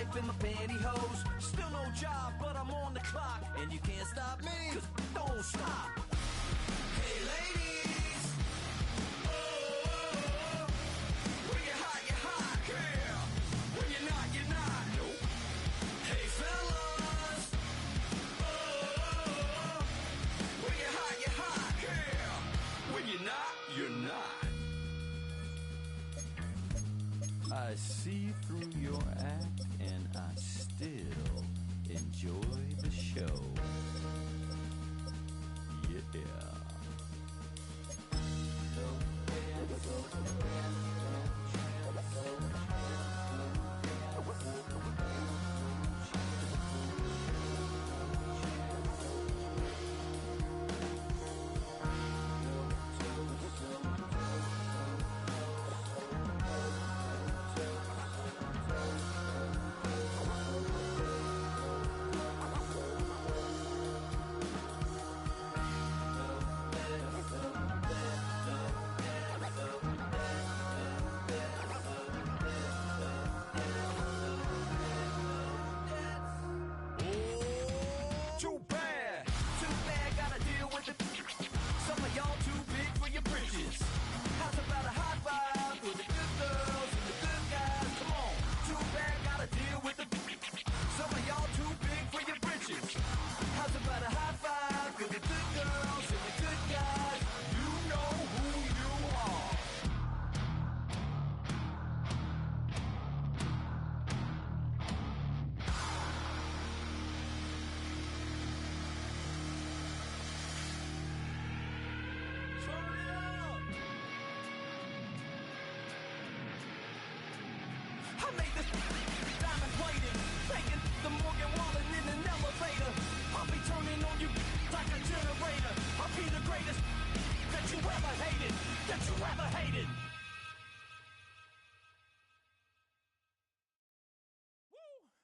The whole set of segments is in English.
life in my pantyhose. Still no job, but I'm on the clock. And you can't stop me, 'cause don't stop. Hey ladies, oh, when you're hot, yeah. When you're not, you're not. Nope. Hey fellas, oh, when you're hot, yeah. When you're not, you're not. I see through your act and I still enjoy the show. Yeah.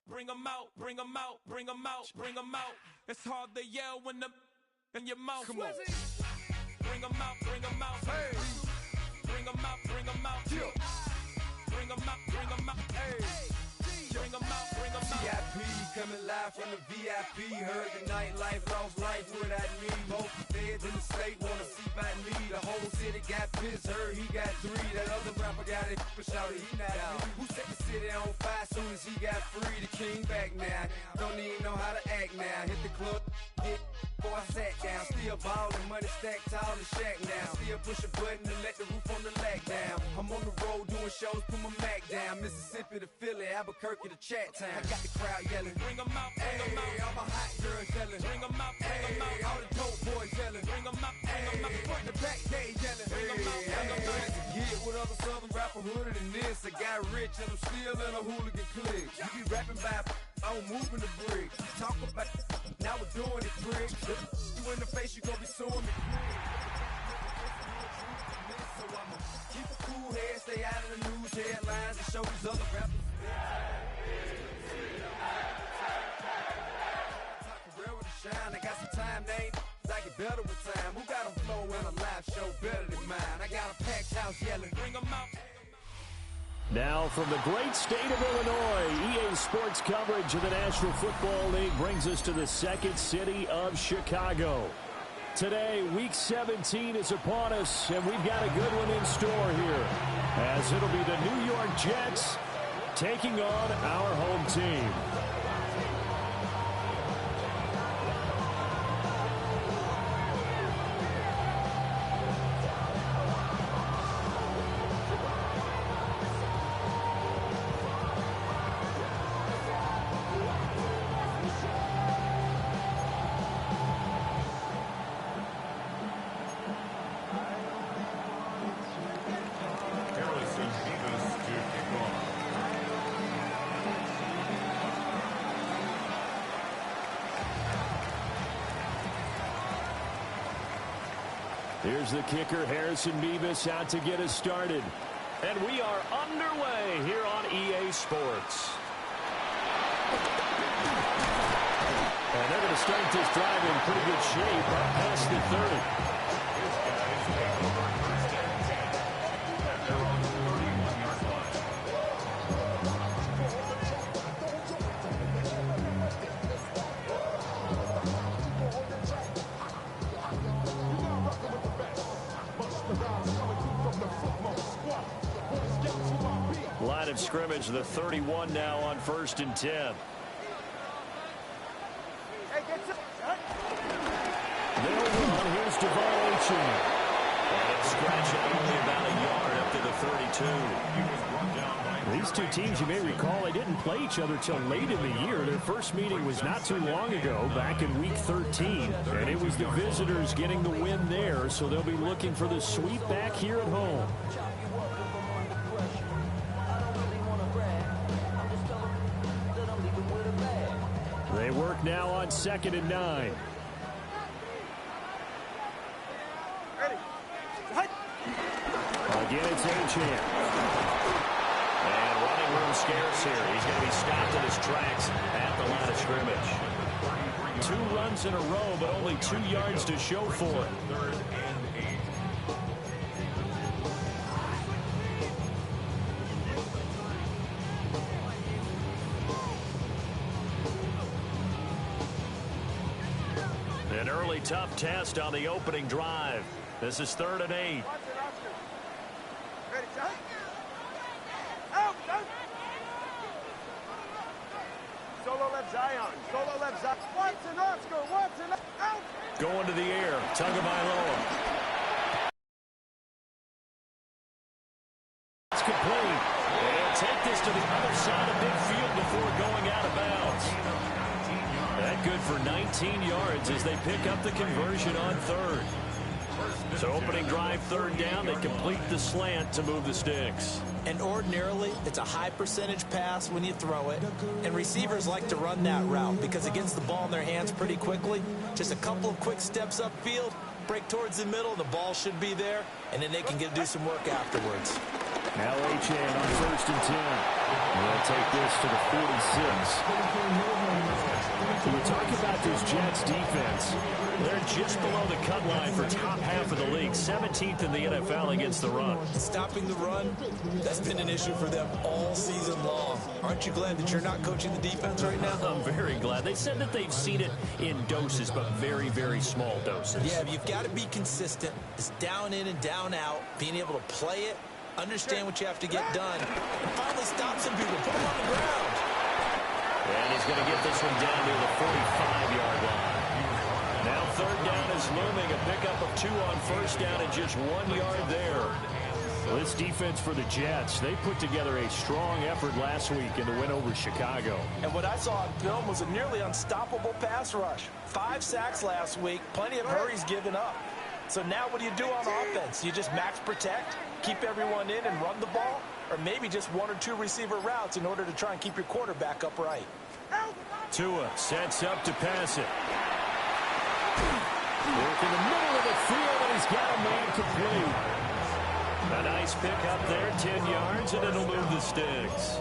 Bring 'em out, bring 'em out, bring 'em out, bring 'em out. It's hard to yell when the in your mouth. Come on. Bring 'em out, bring 'em out. Hey. Bring 'em out, bring 'em out. Yeah. Bring 'em out, bring 'em out. Hey. Bring 'em out, bring 'em out. VIP coming live from the VIP. Heard the nightlife, lost life without me. Most feds in the state wanna see by me. The whole city got pissed, heard he got 3. That other rapper got it, but shouted he not out. Who set the city on fire soon as he got free? The king back now, don't even know how to act now. Hit the club, hit before I sat down. Still ballin', money stacked tall in the shack now. Still push a button and let the roof on the lack down. I'm on the road doing shows, put my Mac down. Mississippi to Philly, Albuquerque to Chat Town. I got the crowd yelling, bring 'em out, bring 'em out. All my hot girls yelling, bring 'em out, bring 'em out. All the dope boys yelling, bring 'em out, bring 'em out. Front the back, they yelling, bring 'em out, bring 'em out. To get with other southern rapper hooded than this. I got rich and I'm still in a hooligan clique. You be rapping by I'm moving the brick. Talk about now we're doing it, prick. You in the face, you gon' be suing me, prick. So I'ma keep a cool head, stay out of the news headlines and show these other rappers. Shine. I got some time, they ain't I get better with time. Who got a flow and a live show better than mine? I got a packed house yelling, bring 'em out. Now from the great state of Illinois, EA Sports coverage of the National Football League brings us to the second city of Chicago. Today, Week 17 is upon us, and we've got a good one in store here, as it'll be the New York Jets taking on our home team. Here's the kicker, Harrison Beavis, out to get us started. And we are underway here on EA Sports. And they're going to start this drive in pretty good shape up past the 30. scrimmage, the 31 now on 1st and 10. They'll run. Here's Devon Achane. And it's scratching only about a yard up to the 32. These two teams, you may recall, they didn't play each other till late in the year. Their first meeting was not too long ago, back in Week 13. And it was the visitors getting the win there, so they'll be looking for the sweep back here at home. They work now on 2nd and 9. Again, it's Achane. And running room scarce here. He's going to be stopped in his tracks at the line of scrimmage. 2 runs in a row, but only 2 yards to show for it. An early tough test on the opening drive. This is 3rd and 8. Solo left Zion. Solo left Zion. Watson, Oscar. Watson, out. Going to the air. Tagovailoa. It's complete. And he'll take this to the other side of midfield before going out of bounds. That good for 19 yards as they pick up the conversion on 3rd. So opening drive, 3rd down, they complete the slant to move the sticks. And ordinarily, it's a high percentage pass when you throw it. And receivers like to run that route because it gets the ball in their hands pretty quickly. Just a couple of quick steps upfield, break towards the middle, the ball should be there, and then they can do some work afterwards. Now Achane on 1st and 10. They'll take this to the 46. We talk about this Jets defense. They're just below the cut line for top half of the league. 17th in the NFL against the run. Stopping the run, that's been an issue for them all season long. Aren't you glad that you're not coaching the defense right now? I'm very glad. They said that they've seen it in doses, but very, very small doses. Yeah, you've got to be consistent. It's down in and down out, being able to play it, understand what you have to get done, and finally stop some people, put them on the ground. And he's going to get this one down near the 45-yard line. Now 3rd down is looming, a pickup of 2 on 1st down and just 1 yard there. Well, this defense for the Jets, they put together a strong effort last week in the win over Chicago. And what I saw on film was a nearly unstoppable pass rush. 5 sacks last week, plenty of hurries given up. So now what do you do on offense? You just max protect, keep everyone in and run the ball, or maybe just 1 or 2 receiver routes in order to try and keep your quarterback upright. Tua sets up to pass it. Work in the middle of the field, and he's got a man complete. A nice pick up there, 10 yards, and it'll move the sticks.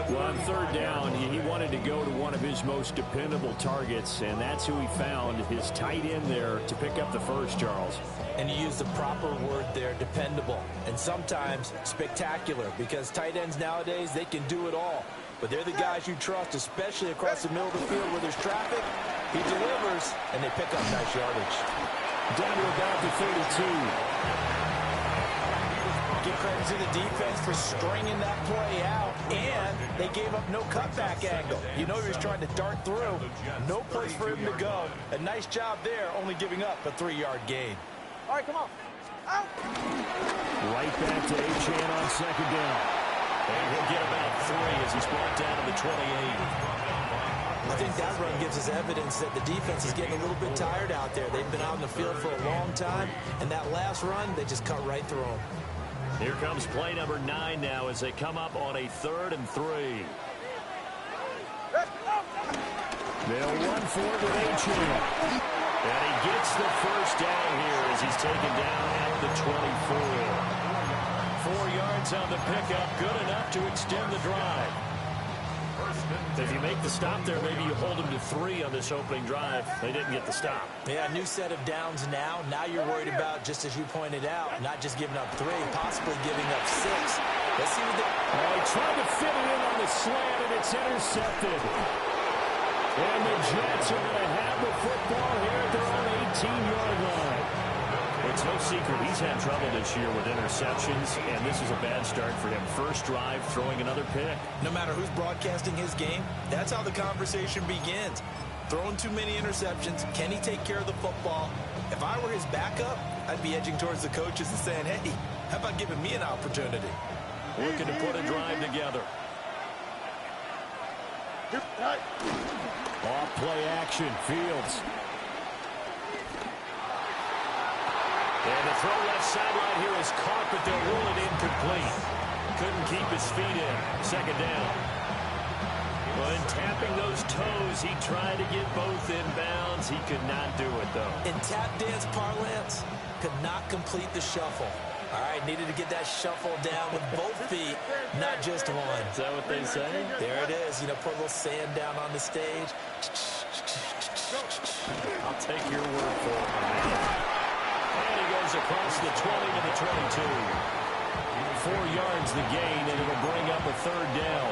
Well, on 3rd down, he wanted to go to one of his most dependable targets, and that's who he found, his tight end there, to pick up the first, Charles. And you use the proper word there, dependable, and sometimes spectacular, because tight ends nowadays, they can do it all. But they're the guys you trust, especially across the middle of the field where there's traffic. He delivers, and they pick up nice yardage. Down to about the 32. Give credit to the defense for stringing that play out, and they gave up no cutback angle. You know he was trying to dart through. No place for him to go. A nice job there, only giving up a 3-yard gain. All right, come on. Out. Right back to Achane on 2nd down. And he'll get about 3 as he's brought down to the 28. I think that run gives us evidence that the defense is getting a little bit tired out there. They've been out in the field for a long time, and that last run, they just cut right through them. Here comes play number 9 now as they come up on a 3rd and 3. They'll run forward with Achane. And he gets the first down here as he's taken down at the 24. 4 yards on the pickup, good enough to extend the drive. If you make the stop there, maybe you hold them to 3 on this opening drive. They didn't get the stop. Yeah, new set of downs now. Now you're worried about, just as you pointed out, not just giving up 3, possibly giving up 6. Let's see what they... He tried to fit it in on the slant, and it's intercepted. And the Jets are going to have the football here at their own 18-yard line. It's no secret he's had trouble this year with interceptions, and this is a bad start for him. First drive, throwing another pick. No matter who's broadcasting his game, that's how the conversation begins. Throwing too many interceptions, can he take care of the football? If I were his backup, I'd be edging towards the coaches and saying, hey, how about giving me an opportunity? Looking to put a drive together. Off play action, Fields. And the throw left sideline here is caught, but they'll rule it incomplete. Couldn't keep his feet in. Second down. When tapping those toes, he tried to get both inbounds. He could not do it, though. In tap dance parlance, could not complete the shuffle. All right, needed to get that shuffle down with both feet, not just one. Is that what they say? There it is. You know, put a little sand down on the stage. I'll take your word for it. And he goes across the 20 to the 22. 4 yards the gain, and it'll bring up a third down.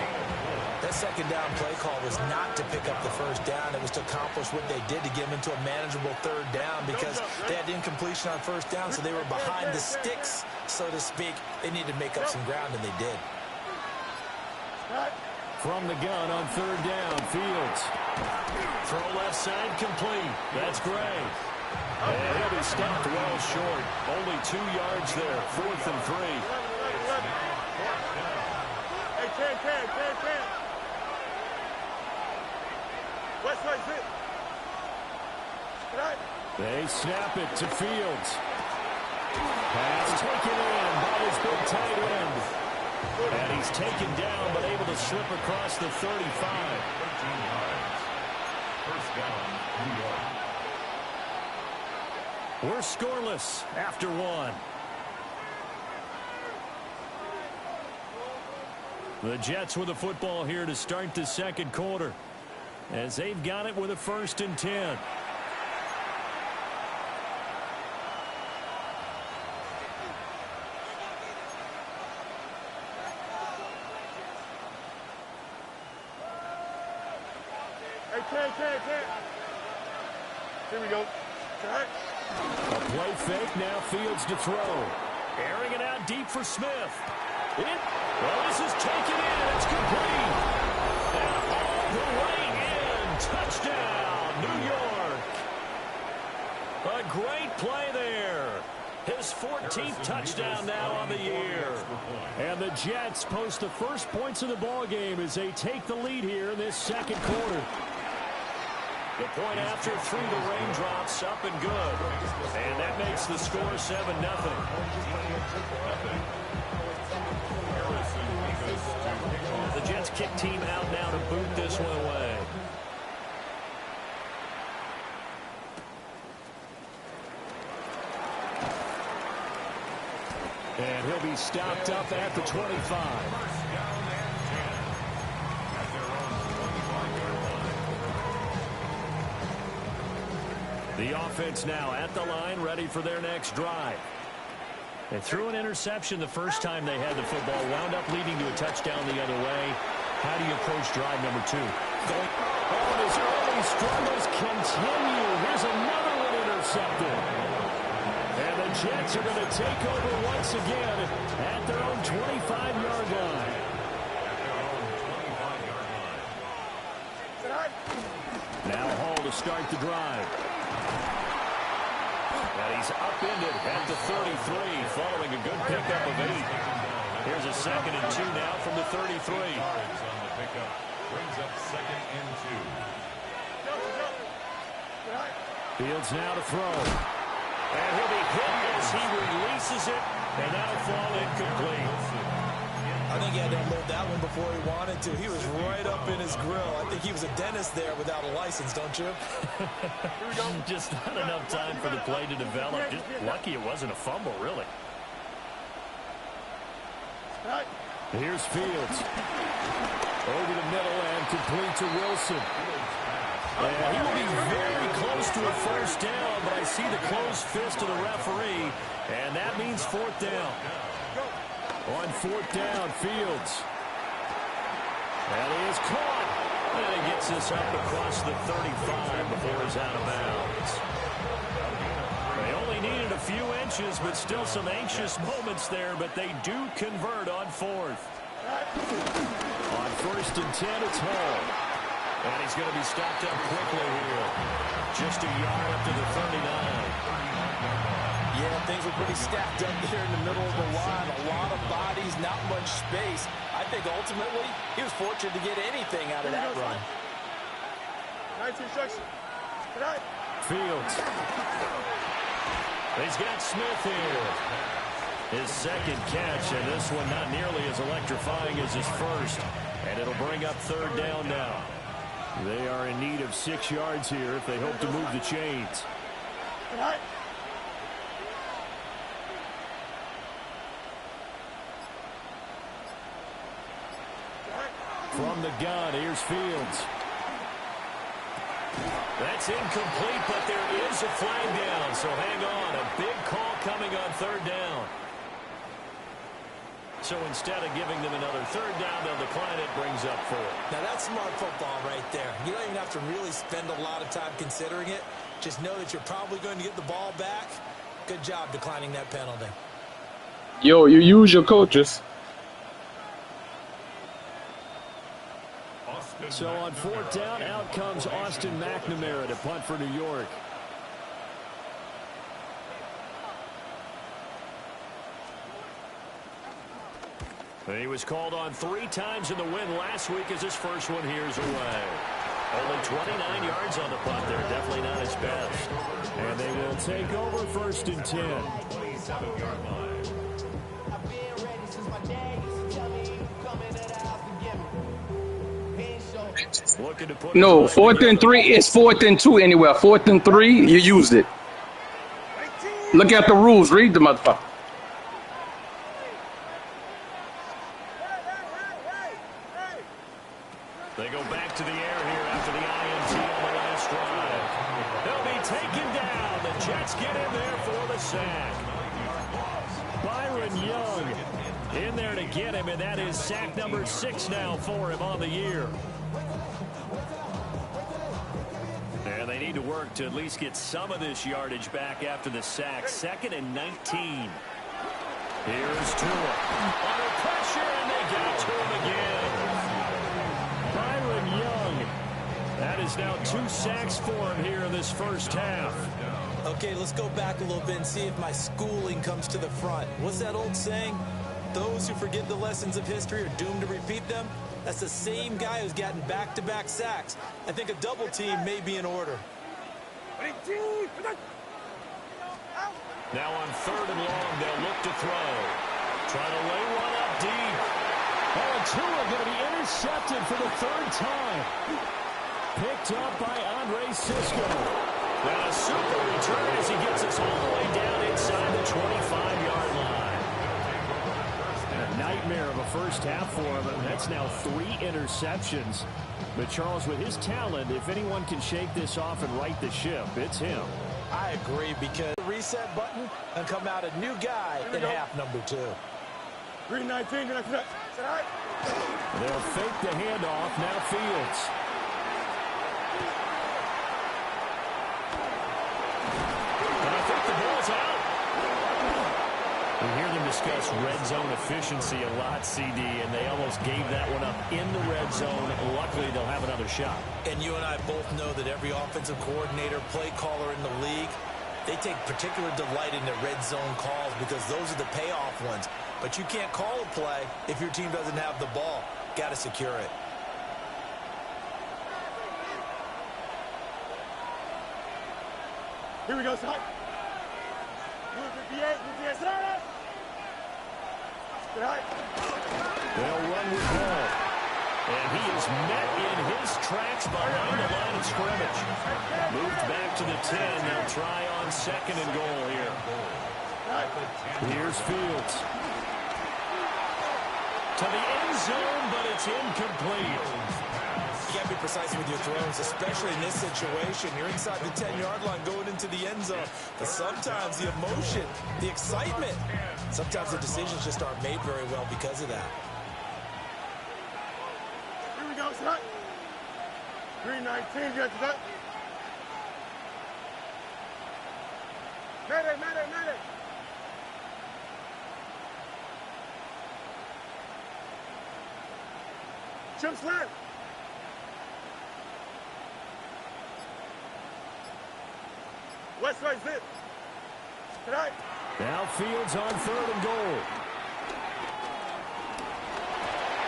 That second down play call was not to pick up the first down. It was to accomplish what they did to get them into a manageable third down because they had incompletion on first down, so they were behind the sticks, so to speak. They needed to make up some ground, and they did. From the gun on third down, Fields. Throw left side complete. That's Gray. And he'll be stopped well short. Only 2 yards there. 4th and 3. Hey, Cam. West way, sit. They snap it to Fields. Pass taken in by his big tight end. And he's taken down, but able to slip across the 35. 13 yards. First down, New York. We're scoreless after 1. The Jets with the football here to start the second quarter, as they've got it with a 1st and 10. Hey, Cam. Here we go. A play fake, now Fields to throw. Airing it out deep for Smith. Well, this is taken in. It's complete. And all the way in. Touchdown, New York. A great play there. His 14th touchdown now on the year. And the Jets post the first points of the ball game as they take the lead here in this second quarter. The point after through the raindrops, up and good. And that makes the score 7-0. The Jets kick team out now to boot this one away. And he'll be stopped up at the 25. The offense now at the line, ready for their next drive. They threw an interception the first time they had the football, wound up leading to a touchdown the other way. How do you approach drive number 2? Oh, his early struggles continue. Here's another one intercepted. And the Jets are going to take over once again at their own 25-yard line. Now Hall to start the drive. And he's upended at the 33, following a good pickup of 8. Here's a 2nd and 2 now from the 33. Brings up 2nd and 2. Fields now to throw. And he'll be hit as he releases it, and that'll fall incomplete. I think he had to unload that one before he wanted to. He was right up in his grill. I think he was a dentist there without a license, don't you? Just not enough time for the play to develop. Just lucky it wasn't a fumble, really. Here's Fields. Over the middle and complete to Wilson. And he will be very close to a first down, but I see the closed fist of the referee, and that means 4th down. On 4th down, Fields. And he is caught. And he gets this up across the 35 before he's out of bounds. They only only needed a few inches, but still some anxious moments there, but they do convert on fourth. On 1st and 10, it's Hall. And he's going to be stopped up quickly here. Just a yard up to the 39. Yeah, things were pretty stacked up there in the middle of the line. A lot of bodies, not much space. I think ultimately he was fortunate to get anything out of that run. Nice instruction. Fields. He's got Smith here. His second catch, and this one not nearly as electrifying as his first. And it'll bring up 3rd down now. They are in need of 6 yards here if they hope to move the chains. From the gun, here's Fields. That's incomplete, but there is a flag down, so hang on. A big call coming on 3rd down. So instead of giving them another 3rd down, they'll decline it, brings up 4. Now that's smart football right there. You don't even have to really spend a lot of time considering it. Just know that you're probably going to get the ball back. Good job declining that penalty. Yo, you use your coaches. So on 4th down, out comes Austin McNamara to punt for New York. He was called on 3 times in the win last week as his first one here's away. Only 29 yards on the punt there. Definitely not his best. And they will take over 1st and 10. 27-yard line. No, 4th and 3 is 4th and 2 anywhere. 4th and 3, you used it. Look at the rules. Read the motherfucker. They go back to the air here after the INT on the last drive. They'll be taken down. The Jets get in there for the sack. Byron Young in there to get him, and that is sack number 6 now for him on the year. And they need to work to at least get some of this yardage back after the sack. 2nd and 19. Here's Tua. Under pressure, and they get it to him again. Byron Young. That is now 2 sacks for him here in this first half. Okay, let's go back a little bit and see if my schooling comes to the front. What's that old saying? Those who forget the lessons of history are doomed to repeat them. That's the same guy who's gotten back-to-back sacks. I think a double team may be in order. Now on 3rd and long, they'll look to throw. Trying to lay one up deep. Oh, and Tua going to be intercepted for the 3rd time. Picked up by Andre Cisco. Now a super return as he gets us all the way down inside the 25-yard line. A nightmare of a first half for him, and that's now 3 interceptions. But Charles, with his talent, if anyone can shake this off and right the ship, it's him. I agree, because the reset button and come out a new guy in half number 2. 319, they'll fake the handoff. Now Fields. And I think the ball's out. We hear them discuss red zone efficiency a lot, CD, and they almost gave that one up in the red zone. Luckily, they'll have another shot. And you and I both know that every offensive coordinator, play caller in the league, they take particular delight in the red zone calls because those are the payoff ones. But you can't call a play if your team doesn't have the ball. Got to secure it. Here we go, son. 58, 58, They'll run with ball. And he is met in his tracks behind the line of scrimmage. Moved back to the 10. They'll try on 2nd and goal here. Here's Fields. To the end zone, but it's incomplete. You got to be precise with your throws, especially in this situation. You're inside the 10-yard line going into the end zone. But sometimes the emotion, the excitement, sometimes the decisions just aren't made very well because of that. Here we go, son. 319, get that. Mayday, mayday, mayday. Chimps left. West right zip. Tonight. Now Fields on 3rd and goal.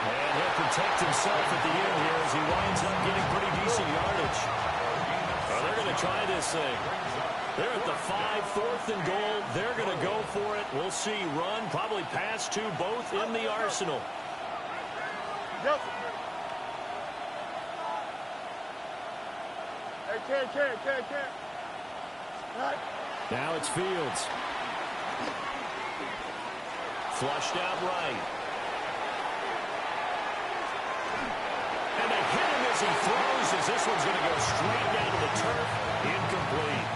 And he'll protect himself at the end here as he winds up getting pretty decent yardage. They're going to try this thing. They're at the 5, 4th and goal. They're going to go for it. We'll see. Run, probably pass to both in the arsenal. Yep. Hey, can. Right. Now it's Fields. Flushed out right. And they hit him as he throws, as this one's going to go straight down to the turf. Incomplete.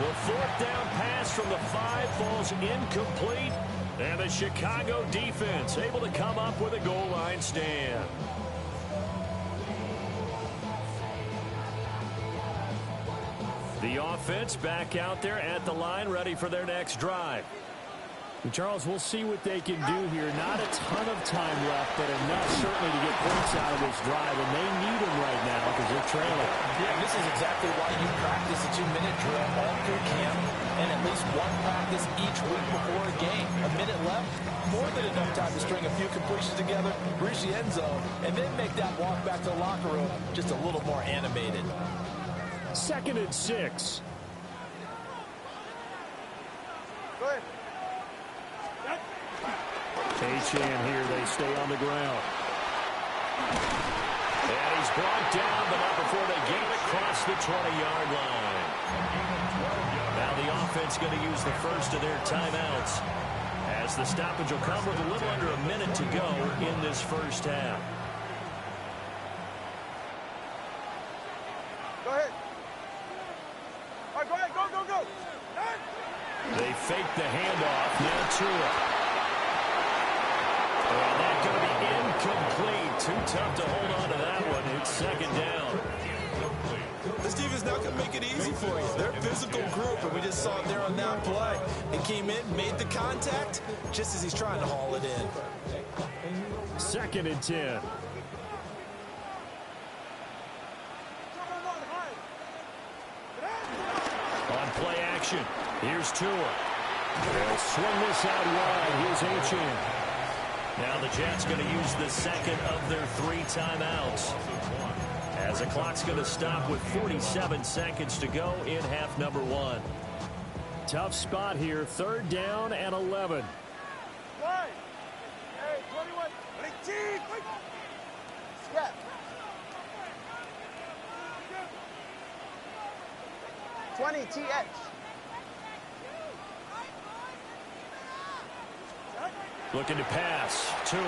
Well, 4th down pass from the 5 falls incomplete. And the Chicago defense able to come up with a goal line stand. The offense back out there at the line, ready for their next drive. Charles, we'll see what they can do here. Not a ton of time left, but enough certainly to get points out of this drive, and they need them right now because they're trailing. Yeah, this is exactly why you practice a 2-minute drill all through camp and at least one practice each week before a game. A minute left, more than enough time to string a few completions together, reach the end zone, and then make that walk back to the locker room just a little more animated. 2nd and 6. Go ahead. H-Chan here, they stay on the ground. And he's brought down, but not before they get him across the 20-yard line. Now the offense going to use the first of their timeouts, as the stoppage will come with a little under a minute to go in this first half. Go ahead. All right, go ahead. Go. They fake the handoff. Now Tua. And that's going to be incomplete. Too tough to hold on to that one. It's 2nd down. This defense now can make it easy for you. They're a physical group, and we just saw it there on that play. It came in, made the contact, just as he's trying to haul it in. 2nd and 10. On play action, here's Tua. They'll swing this out wide. Here's H-Chan. Now the Jets going to use the 2nd of their 3 timeouts, as the clock's going to stop with 47 seconds to go in half number 1. Tough spot here. 3rd down and 11. Right. Hey, 21. 18. Scrap. 20 TX. Looking to pass. Tua.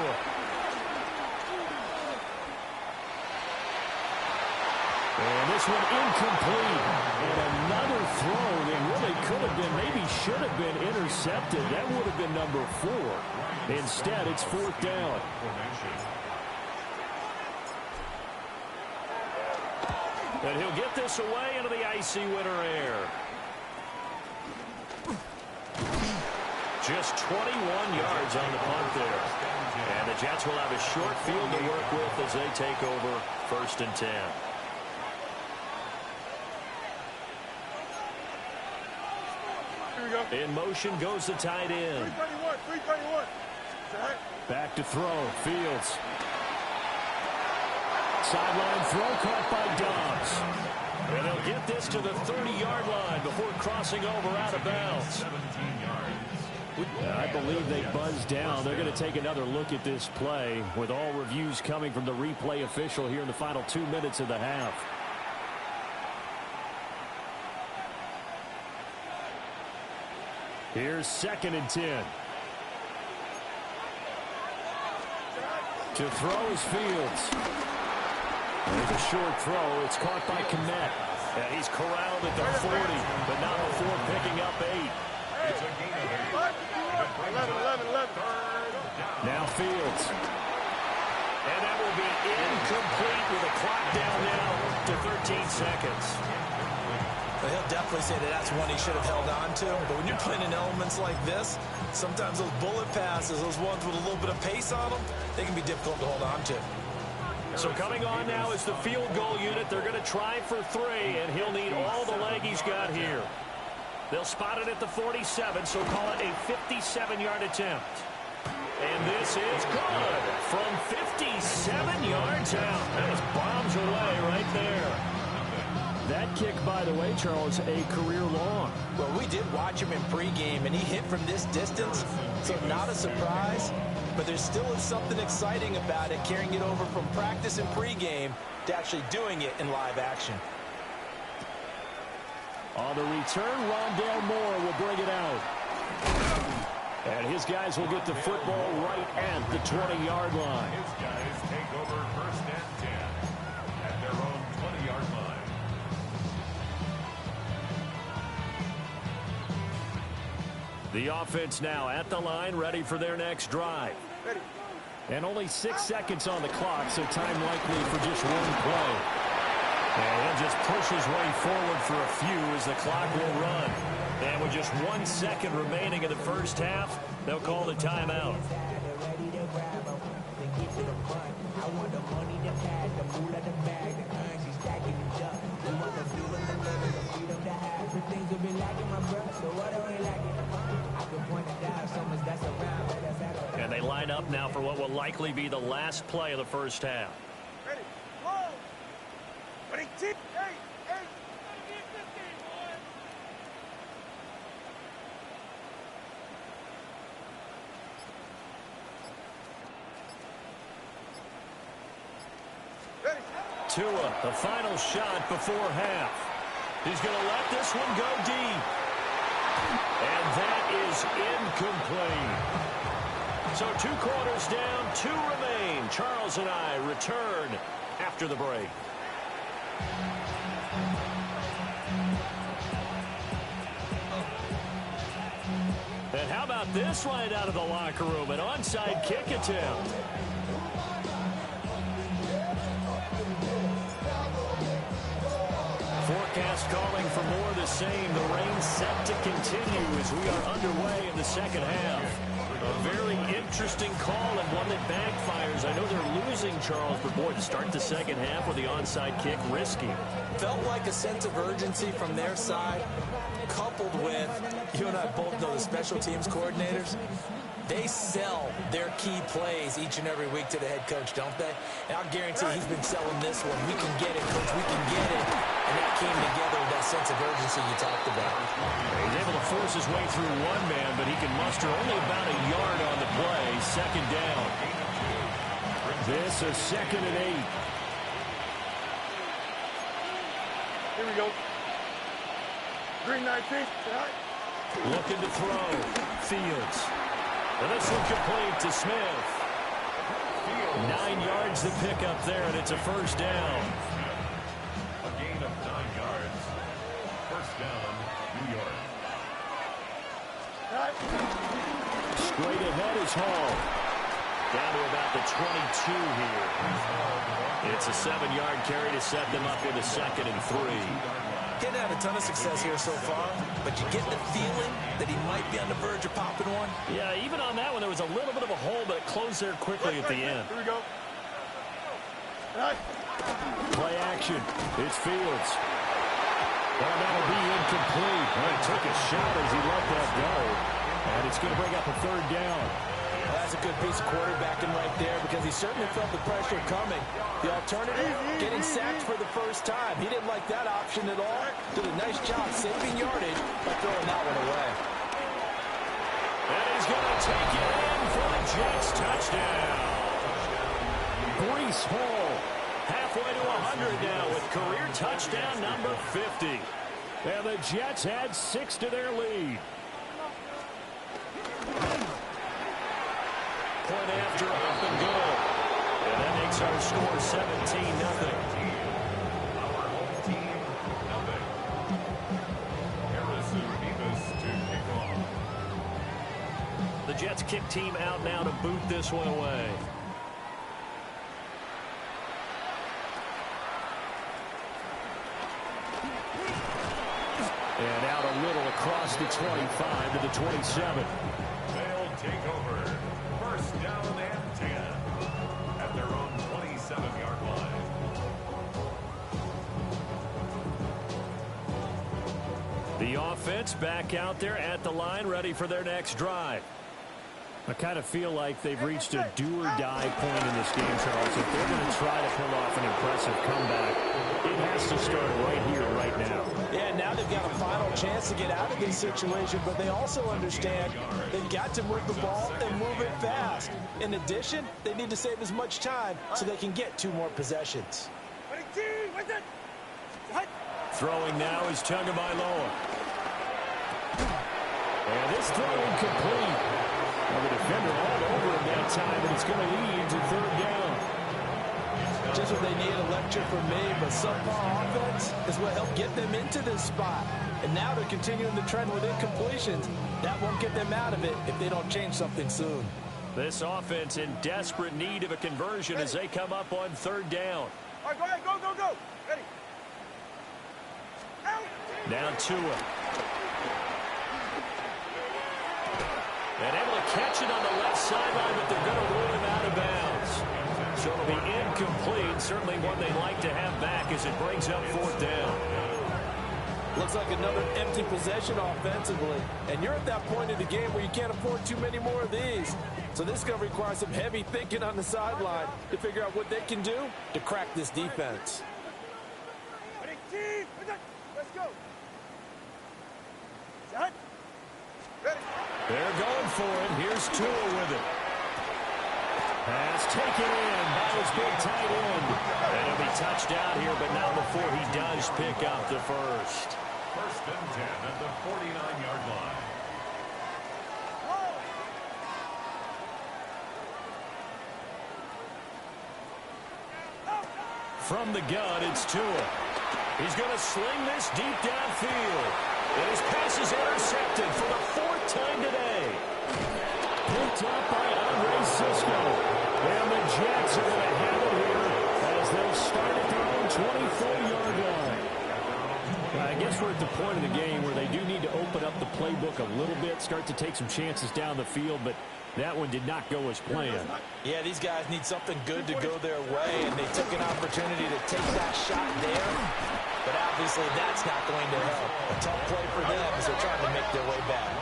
And this one incomplete. And another throw that really could have been, maybe should have been intercepted. That would have been number 4. Instead, it's 4th down. And he'll get this away into the icy winter air. Just 21 yards on the punt there. And the Jets will have a short field to work with as they take over 1st and 10. In motion goes the tight end. 331. Back to throw. Fields. Sideline throw caught by Dobbs. And they'll get this to the 30-yard line before crossing over out of bounds. I believe they buzzed down. They're going to take another look at this play, with all reviews coming from the replay official here in the final 2 minutes of the half. Here's 2nd and 10. To throw is Fields. There's a short throw. It's caught by Kmet. And he's corralled at the 40, but not before picking up 8. 11. Now Fields. And that will be incomplete with a clock down now to 13 seconds. Well, he'll definitely say that that's one he should have held on to. But when you're playing in elements like this, sometimes those bullet passes, those ones with a little bit of pace on them, they can be difficult to hold on to. So coming on now is the field goal unit. They're going to try for 3, and he'll need all the leg he's got here. They'll spot it at the 47, so call it a 57-yard attempt. And this is good from 57 yards out. That is bombs away right there. That kick, by the way, Charles, a career long. Well, we did watch him in pregame, and he hit from this distance, so not a surprise. But there still is something exciting about it, carrying it over from practice and pregame to actually doing it in live action. On the return, Rondale Moore will bring it out. And his guys will get the football right at the 20-yard line. His guys take over first and 10 at their own 20-yard line. The offense now at the line, ready for their next drive. Ready. And only 6 seconds on the clock, so time likely for just one play. And he'll just push his way forward for a few as the clock will run. And with just 1 second remaining in the first half, they'll call the timeout. And they line up now for what will likely be the last play of the first half. Ready. Whoa. Ready. Hey. Tua, the final shot before half. He's going to let this one go deep. And that is incomplete. So 2 quarters down, 2 remain. Charles and I return after the break. And how about this right out of the locker room? An onside kick attempt. Forecast calling for more of the same. The rain set to continue as we are underway in the second half. A very interesting call and one that backfires. I know they're losing, Charles, but boy, to start the second half with the onside kick, risky. Felt like a sense of urgency from their side, coupled with, you and I both know the special teams coordinators. They sell their key plays each and every week to the head coach, don't they? And I'll guarantee he's been selling this one. We can get it, coach. We can get it. And that came together with that sense of urgency you talked about. He's able to force his way through one man, but he can muster only about a yard on the play. Second down. This is 2nd and 8. Here we go. Green 19. Looking to throw. Fields. And this one complete to Smith. 9 yards to pick up there, and it's a first down. A gain of 9 yards. First down, New York. Straight ahead is Hall. Down to about the 22 here. It's a 7-yard carry to set them up into 2nd and 3. Getting had a ton of success here so far, but you get the feeling that he might be on the verge of popping one. Yeah, even on that one, there was a little bit of a hole, but it closed there quickly at the end. Here we go. Play action. It's Fields. Well, that'll be incomplete. Well, he took a shot as he let that go. And it's going to bring up a 3rd down. Well, that's a good piece of quarterbacking right there because he certainly felt the pressure coming. The alternative, getting sacked for the first time. He didn't like that option at all. Did a nice job saving yardage by throwing that one away. And he's going to take it in for the Jets touchdown. Breece Hall halfway to 100 now with career touchdown number 50. And the Jets add 6 to their lead. Point after, up and good. And that makes our score 17-0. Our home team, nothing. Harrison Beavis to kick off. The Jets kick team out now to boot this one away. total across the 25 to the 27. They'll take over. First down and 10 at their own 27-yard line. The offense back out there at the line, ready for their next drive. I kind of feel like they've reached a do-or-die point in this game, Charles. If they're going to try to pull off an impressive comeback, it has to start right here, right now. Yeah, now they've got a final chance to get out of this situation, but they also understand they've got to move the ball and move it fast. In addition, they need to save as much time so they can get 2 more possessions. Throwing now is Tagovailoa. And this throw incomplete. Well, the defender all over him that time, and it's going to lead to 3rd down. Just what they need, a lecture from me, but subpar offense is what helped get them into this spot. And now they're continuing the trend with incompletions. That won't get them out of it if they don't change something soon. This offense in desperate need of a conversion as they come up on 3rd down. All right, go ahead, go, go, go. Ready. Now Tua. And able to catch it on the left sideline, but they're going to rule him out of bounds. So it'll be incomplete. Certainly one they'd like to have back as it brings up 4th down. Looks like another empty possession offensively. And you're at that point in the game where you can't afford too many more of these. So this is going to require some heavy thinking on the sideline to figure out what they can do to crack this defense. Let's go. They're going for it. Here's Tua with it. Pass taken in by his big tight end. And he'll be touched out here, but not before he does pick up the first. First and 10 at the 49-yard line. From the gun, it's Tua. He's going to sling this deep downfield. And his pass is intercepted for the 4th time today. Picked up by Andre Cisco. And the Jets are going to have it here as they start at their own 24-yard line. I guess we're at the point of the game where they do need to open up the playbook a little bit, start to take some chances down the field, but that one did not go as planned. Yeah, these guys need something good to go their way, and they took an opportunity to take that shot there. But obviously that's not going to help. A tough play for them as they're trying to make their way back.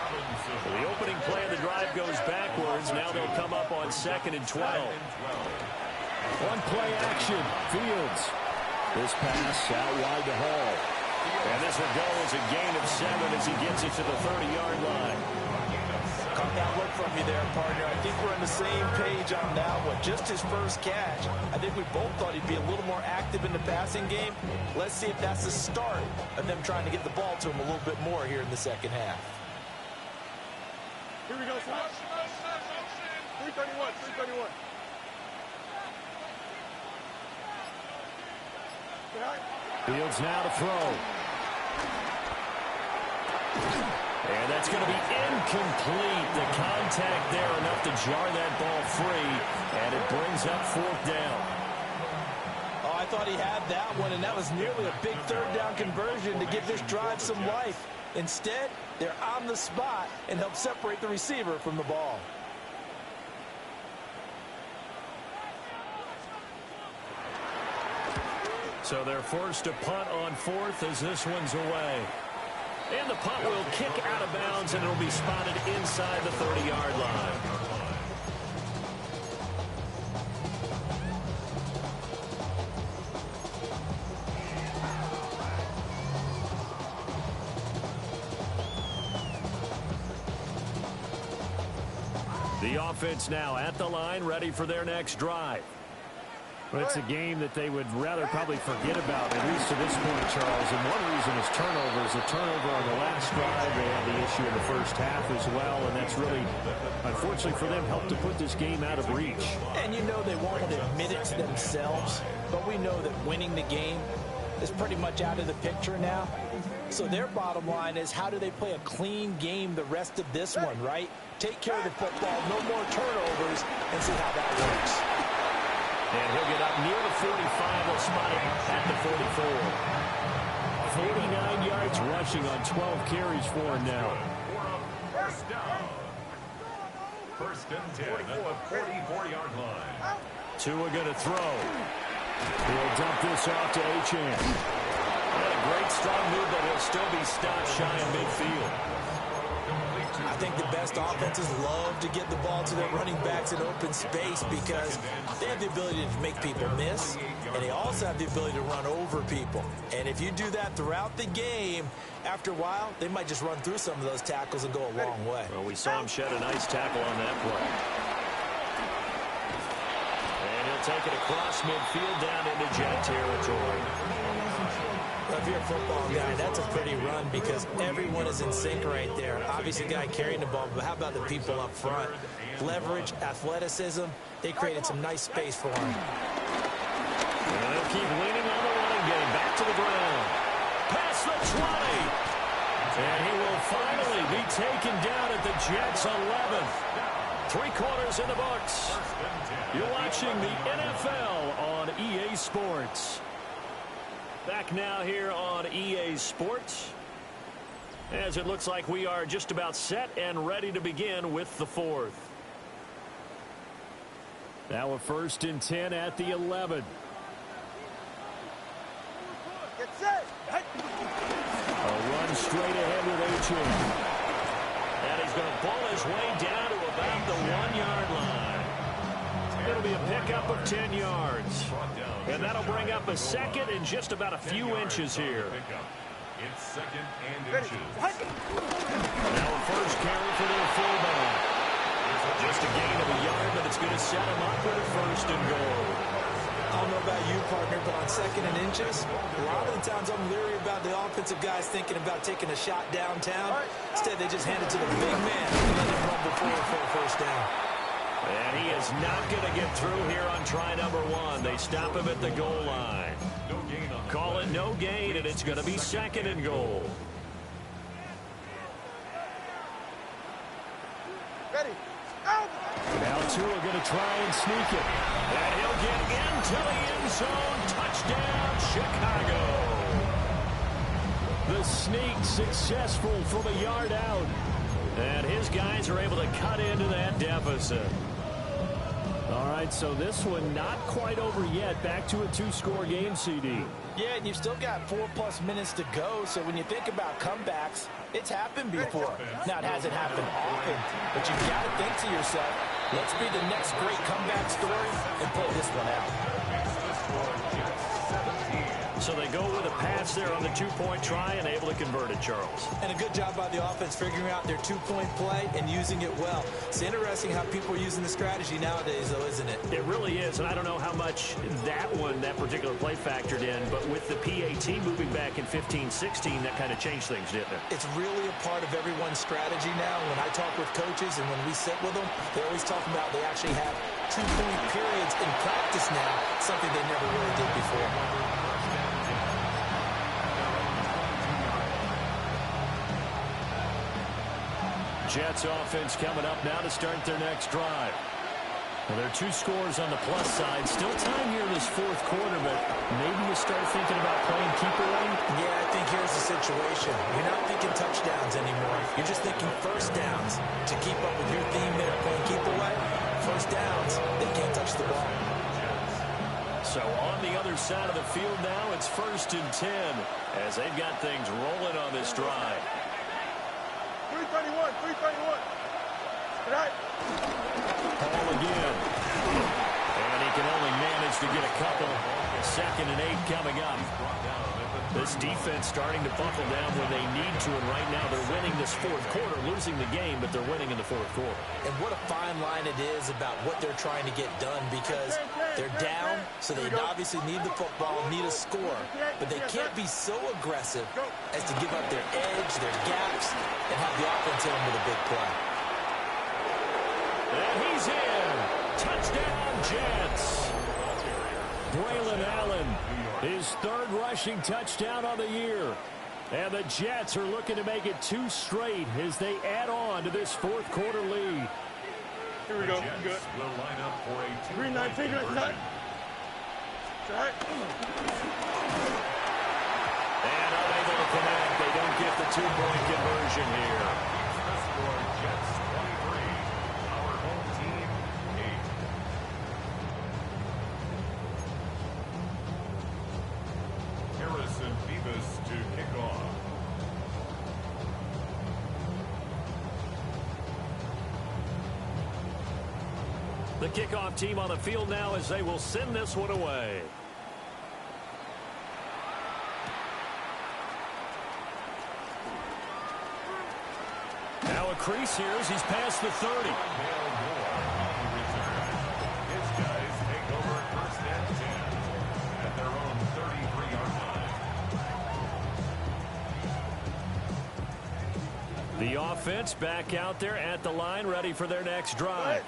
Well, the opening play of the drive goes backwards. Now they'll come up on 2nd and 12. One play action. Fields. This pass out wide to Hall. And this will go as a gain of 7 as he gets it to the 30-yard line. Caught that look from you there, partner. I think we're on the same page on that one. Just his first catch. I think we both thought he'd be a little more active in the passing game. Let's see if that's the start of them trying to get the ball to him a little bit more here in the second half. Here we go, sir. 331, 331. Fields now to throw. And that's going to be incomplete. The contact there enough to jar that ball free. And it brings up 4th down. Oh, I thought he had that one, and that was nearly a big 3rd down conversion to give this drive some life. Instead, they're on the spot and help separate the receiver from the ball. So they're forced to punt on 4th as this one's away. And the punt will kick out of bounds, and it'll be spotted inside the 30-yard line. The offense now at the line, ready for their next drive. But it's a game that they would rather probably forget about, at least to this point, Charles. And one reason is turnovers. The turnover on the last drive, they had the issue in the first half as well, and that's really, unfortunately for them, helped to put this game out of reach. And you know they won't admit it to themselves, but we know that winning the game is pretty much out of the picture now. So their bottom line is, how do they play a clean game the rest of this one, right? Take care of the football, no more turnovers, and see how that works. And he'll get up near the 45. They'll spot him at the 44. 49 yards rushing on 12 carries for him now. First down. First and 10 at the 44-yard line. Tua going to throw. He'll dump this off to Achane. And a great strong move, but he'll still be stopped shy of midfield. I think the best offenses love to get the ball to their running backs in open space because they have the ability to make people miss, and they also have the ability to run over people. And if you do that throughout the game, after a while, they might just run through some of those tackles and go a long way. Well, we saw him shed a nice tackle on that play. And he'll take it across midfield down into Jet territory. If you're a football guy, that's a pretty run because everyone is in sync right there. Obviously, the guy carrying the ball, but how about the people up front? Leverage, athleticism, they created some nice space for him. And they'll keep leaning on the running game. Back to the ground. Past the 20. And he will finally be taken down at the Jets' 11th. 3 quarters in the books. You're watching the NFL on EA Sports. Back now here on EA Sports, as it looks like we are just about set and ready to begin with the 4th. Now a 1st and 10 at the 11. Get set. A run straight ahead with Achane. And he's going to ball his way down to about the 1-yard line. It'll be a pickup of 10 yards. And that'll bring up a second and just about a few inches here. It's second and inches. Now a first carry for their fullback. Just a gain of a yard, but it's going to set him up with a 1st and goal. I don't know about you, partner, but on 2nd and inches, a lot of the times I'm leery about the offensive guys thinking about taking a shot downtown. Instead, they just hand it to the big man and let him rumble forward for a 1st down. And he is not going to get through here on try number 1. They stop him at the goal line. No gain on the Call it no gain, and it's going to be 2nd and goal. Ready. Now Tua going to try and sneak it. And he'll get into the end zone. Touchdown, Chicago. The sneak successful from a yard out. And his guys are able to cut into that deficit. All right, so this one not quite over yet. Back to a 2-score game, CD. Yeah, and you've still got 4+ minutes to go, so when you think about comebacks, it's happened before. Now, it hasn't happened often, but you've got to think to yourself, let's be the next great comeback story and play this one out. So they go with a pass there on the 2-point try and able to convert it, Charles. And a good job by the offense figuring out their 2-point play and using it well. It's interesting how people are using the strategy nowadays, though, isn't it? It really is, and I don't know how much that particular play factored in, but with the PAT moving back in 15-16, that kind of changed things, didn't it? It's really a part of everyone's strategy now. When I talk with coaches and when we sit with them, they always talk about they actually have 2-point periods in practice now, something they never really did before. Jets offense coming up now to start their next drive. Well, there are 2 scores on the plus side. Still time here in this 4th quarter, but maybe you start thinking about playing keep away? Yeah, I think here's the situation. You're not thinking touchdowns anymore. You're just thinking 1st downs. To keep up with your theme there, playing keep away, 1st downs, they can't touch the ball. So on the other side of the field now, it's 1st and 10 as they've got things rolling on this drive. 331. Right. Ball again. And he can only manage to get a couple. 2nd and 8 coming up. This defense starting to buckle down when they need to, and right now they're winning this 4th quarter, losing the game, but they're winning in the 4th quarter. And what a fine line it is about what they're trying to get done because they're down, so they obviously need the football, need a score, but they can't be so aggressive as to give up their edge, their gaps, and have the offense hit them with a big play. And he's in. Touchdown, Jets. Braylon Allen, his 3rd rushing touchdown on the year. And the Jets are looking to make it 2 straight as they add on to this 4th quarter lead. Here we go. Good. Will line up for a Green 9 finger. And unable two-point conversion here. The score, Jets 23. Our home team, 8. Harrison Beavis to kick off. The kickoff team on the field now as they will send this one away. Now a crease here as he's past the 30. His guys take over first and 10 at their own 33-yard line. The offense back out there at the line, ready for their next drive.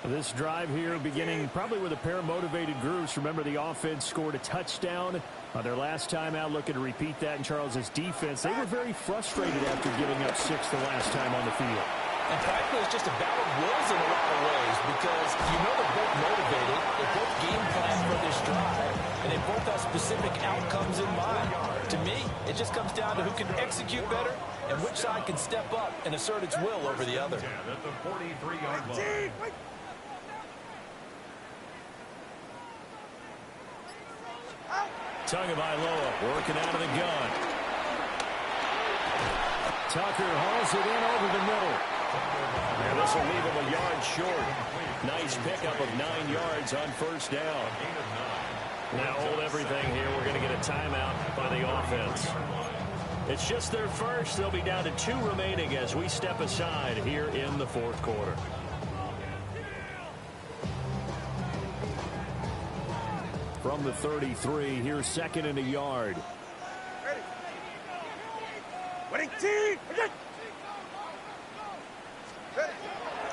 This drive here beginning probably with a pair of motivated groups. Remember, the offense scored a touchdown their last time out, looking to repeat that in Charles's defense. They were very frustrated after giving up 6 the last time on the field. And frankly, it's just a battle of wills in a lot of ways because you know they're both motivated, they both game plan for this drive, and they both have specific outcomes in mind. To me, it just comes down to who can execute better and which side can step up and assert its will over the other. At the 43-yard line. Tagovailoa working out of the gun. Tucker hauls it in over the middle. And this will leave him a yard short. Nice pickup of 9 yards on first down. Now hold everything here. We're going to get a timeout by the offense. It's just their first. They'll be down to 2 remaining as we step aside here in the fourth quarter. From the 33, here's second and a yard. Ready. Winning team.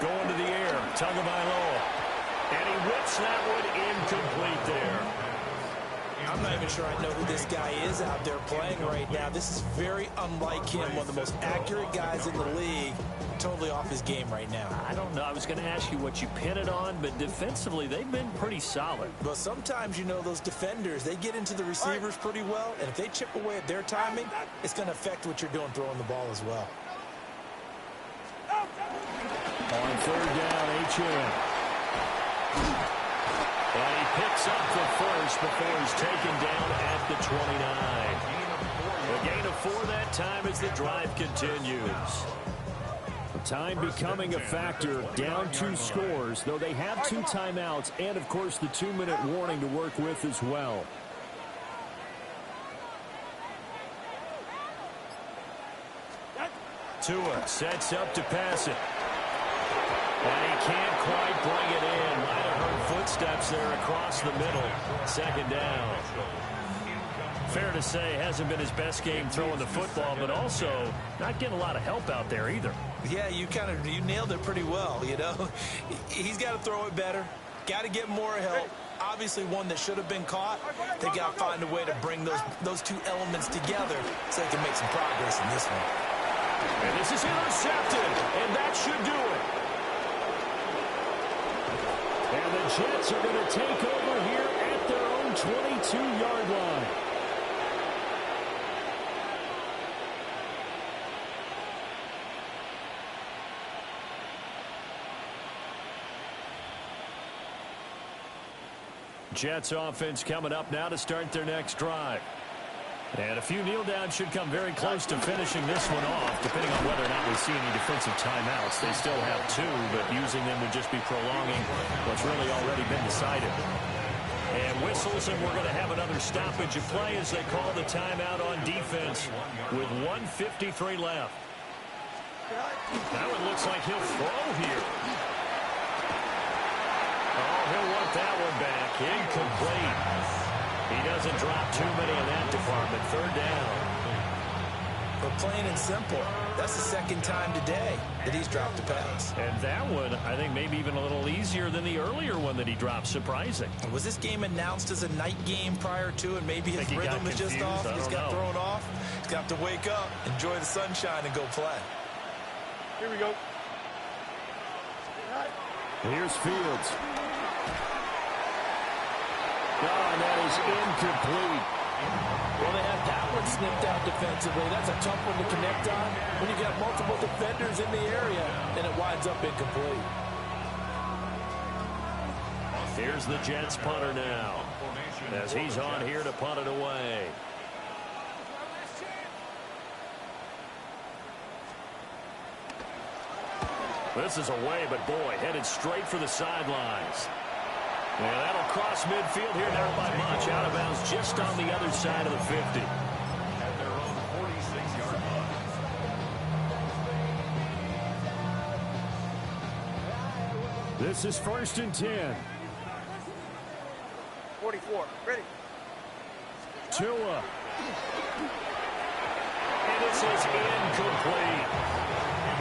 Going to the air, Tagovailoa. And he whips that one incomplete there. I'm not even sure I know who this guy is out there playing right now. This is very unlike him, one of the most accurate guys in the league. Totally off his game right now. I don't know. I was going to ask you what you pin it on, but defensively, they've been pretty solid. But sometimes, you know, those defenders, they get into the receivers pretty well, and if they chip away at their timing, it's going to affect what you're doing throwing the ball as well. On third down, H.M. And he picks up the first before he's taken down at the 29. A gain of 4 that time as the drive continues. Time becoming a factor, down 2 scores, though they have 2 timeouts and, of course, the 2-minute warning to work with as well. Tua sets up to pass it. And he can't quite bring it in. Might have heard footsteps there across the middle. Second down. Fair to say, hasn't been his best game throwing the football, but also not getting a lot of help out there either. Yeah, you nailed it pretty well, you know. He's got to throw it better. Got to get more help. Obviously one that should have been caught. They got to find a way to bring those 2 elements together so they can make some progress in this one. And this is intercepted, and that should do it. And the Jets are going to take over here at their own 22-yard line. Jets offense coming up now to start their next drive. And a few kneel downs should come very close to finishing this one off, depending on whether or not we see any defensive timeouts. They still have 2, but using them would just be prolonging what's really already been decided. And whistles, and we're going to have another stoppage of play as they call the timeout on defense with 1:53 left. Now it looks like he'll throw here. Oh, he'll want that one back. Incomplete. He doesn't drop too many in that department. Third down. But plain and simple, that's the second time today that he's dropped a pass. And that one, I think, maybe even a little easier than the earlier one that he dropped. Surprising. Was this game announced as a night game prior to, and maybe his rhythm is just off? He's got thrown off. He's got to wake up, enjoy the sunshine, and go play. Here we go. Here's Fields. Oh, and that is incomplete. Well, they had that one snipped out defensively. That's a tough one to connect on when you got multiple defenders in the area, and it winds up incomplete. Here's the Jets punter now, as he's on here to punt it away. This is away, but boy, headed straight for the sidelines. Yeah, that'll cross midfield here, not by much. Out of bounds just on the other side of the 50. At their own 46-yard line. This is 1st and 10. 44. Ready. Tua. And this is incomplete.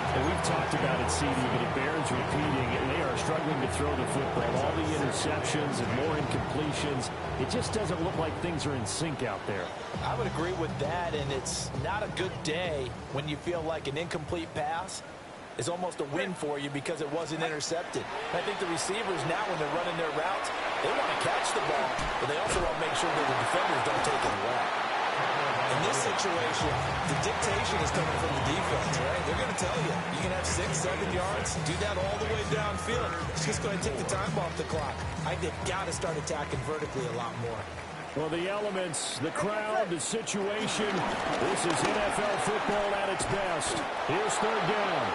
And we've talked about it, CD, but it bears repeating, and they are struggling to throw the football. All the interceptions and more incompletions. It just doesn't look like things are in sync out there. I would agree with that, and it's not a good day when you feel like an incomplete pass is almost a win for you because it wasn't intercepted. I think the receivers now, when they're running their routes, they want to catch the ball, but they also want to make sure that the defenders don't take it away. In this situation, the dictation is coming from the defense, right? They're going to tell you, you can have 6, 7 yards, do that all the way downfield. It's just going to take the time off the clock. I think they've got to start attacking vertically a lot more. Well, the elements, the crowd, the situation, this is NFL football at its best. Here's 3rd down.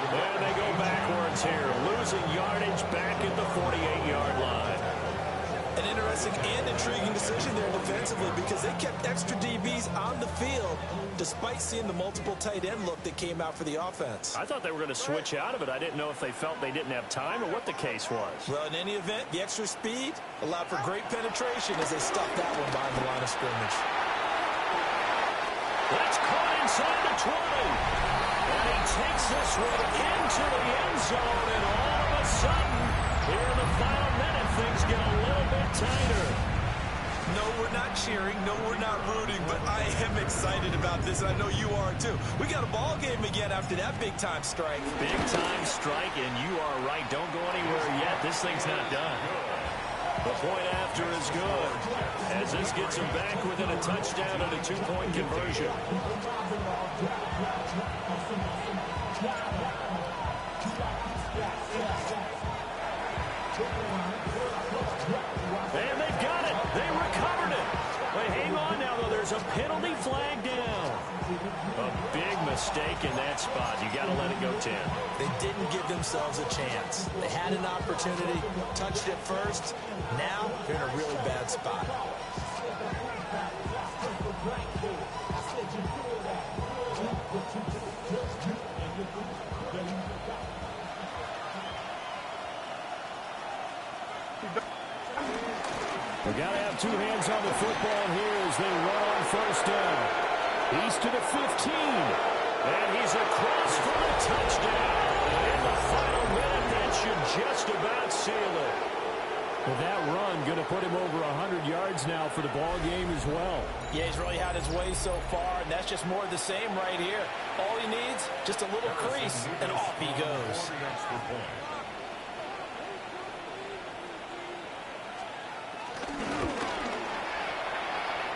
And they go backwards here, losing yardage back at the 48-yard line. An interesting and intriguing decision there defensively because they kept extra DBs on the field despite seeing the multiple tight end look that came out for the offense. I thought they were going to switch out of it. I didn't know if they felt they didn't have time or what the case was. Well, in any event, the extra speed allowed for great penetration as they stuffed that one behind the line of scrimmage. That's caught inside the 20. And he takes this one into the end zone, and all of a sudden, here in the final minute, things get a little bit tighter. No, we're not cheering. No, we're not rooting, but I am excited about this, and I know you are too. We got a ball game again after that big-time strike. Big-time strike, and you are right. Don't go anywhere yet. This thing's not done. The point after is good, as this gets him back within a touchdown and a 2-point conversion. And they've got it. They recovered it. But hang on now, though. There's a penalty flag down. A big mistake in that spot. You got to let it go 10. They didn't give themselves a chance. They had an opportunity, touched it first. Now they're in a really bad spot. We got to have 2 hands on the football here as they run on 1st down. He's to the 15. And he's across for the touchdown. In the final minute, that should just about seal it. With that run, going to put him over 100 yards now for the ball game as well. Yeah, he's really had his way so far, and that's just more of the same right here. All he needs, just a little crease, and off he goes.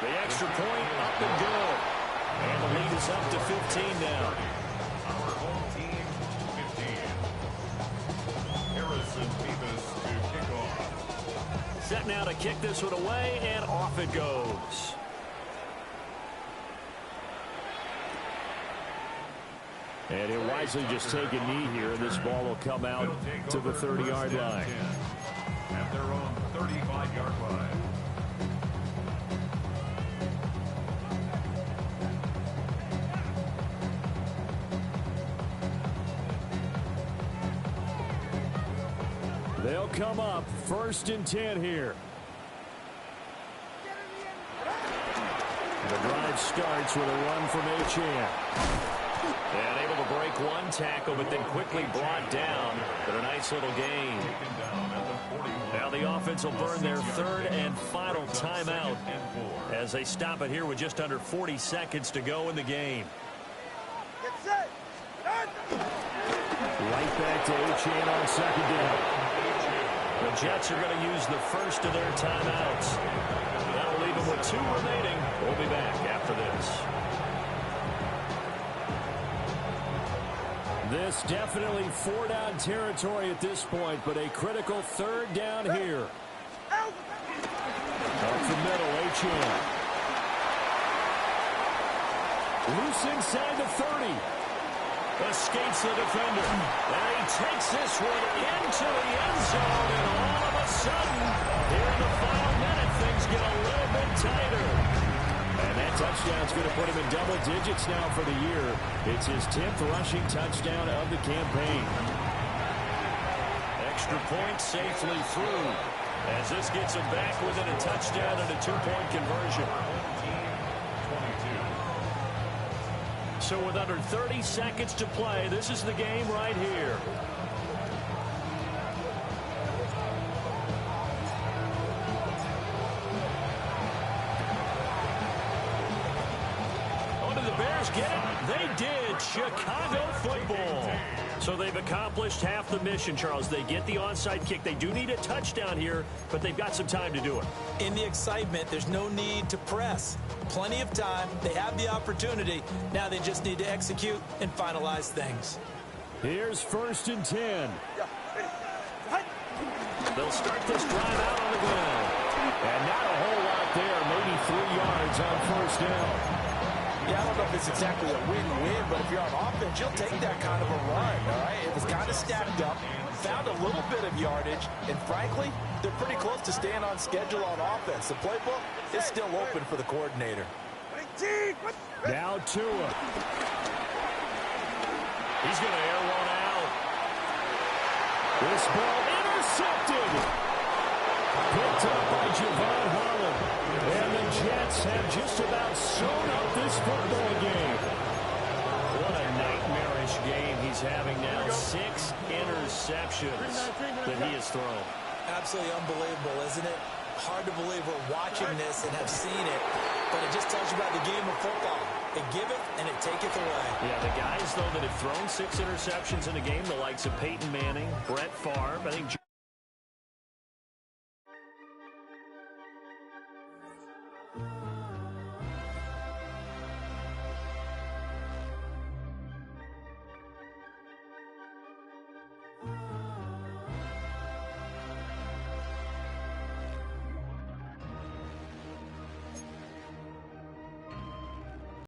The extra point up and good. And the lead is up to 15 now. Our home team, 15. Harrison Beavis to kick off. Set now to kick this one away, and off it goes. And he'll wisely just take a knee here, and this ball will come out to the 30-yard line. At their own 35-yard line. They'll come up 1st and 10 here. The drive starts with a run from Achane. And able to break one tackle, but then quickly brought down. But a nice little gain. Now the offense will burn their 3rd and final timeout as they stop it here with just under 40 seconds to go in the game. Get set. Right back to Achane on 2nd down. The Jets are going to use the first of their timeouts. That'll leave them with 2 remaining. This definitely 4-down territory at this point, but a critical 3rd down here. Up the middle, H.M. Loose inside the 30. Escapes the defender. And he takes this one into the end zone, and all of a sudden, here in the final minute, things get a little bit tighter. And that touchdown's going to put him in double digits now for the year. It's his 10th rushing touchdown of the campaign. Extra point safely through, as this gets him back within a touchdown and a 2-point conversion. So with under 30 seconds to play, this is the game right here. Oh, did the Bears get it? They did. Chicago football. So they've accomplished half the mission, Charles. They get the onside kick. They do need a touchdown here, but they've got some time to do it. In the excitement, there's no need to press. Plenty of time. They have the opportunity. Now they just need to execute and finalize things. Here's 1st and 10. They'll start this drive out on the ground. And not a whole lot there. Maybe 3 yards on 1st down. Yeah, I don't know if it's exactly a win-win, but if you're on offense, you'll take that kind of a run, all right? It was kind of stacked up, found a little bit of yardage, and frankly, they're pretty close to staying on schedule on offense. The playbook is still open for the coordinator. Now Tua. He's going to air one out. This ball intercepted. Picked up by Javon Holland. And the Jets have just about sewn up this football game. What a nightmarish game he's having now. 6 interceptions that he has thrown. Absolutely unbelievable, isn't it? Hard to believe we're watching this and have seen it, but it just tells you about the game of football. It giveth and it taketh away. Yeah, the guys, though, that have thrown 6 interceptions in a game, the likes of Peyton Manning, Brett Favre, I think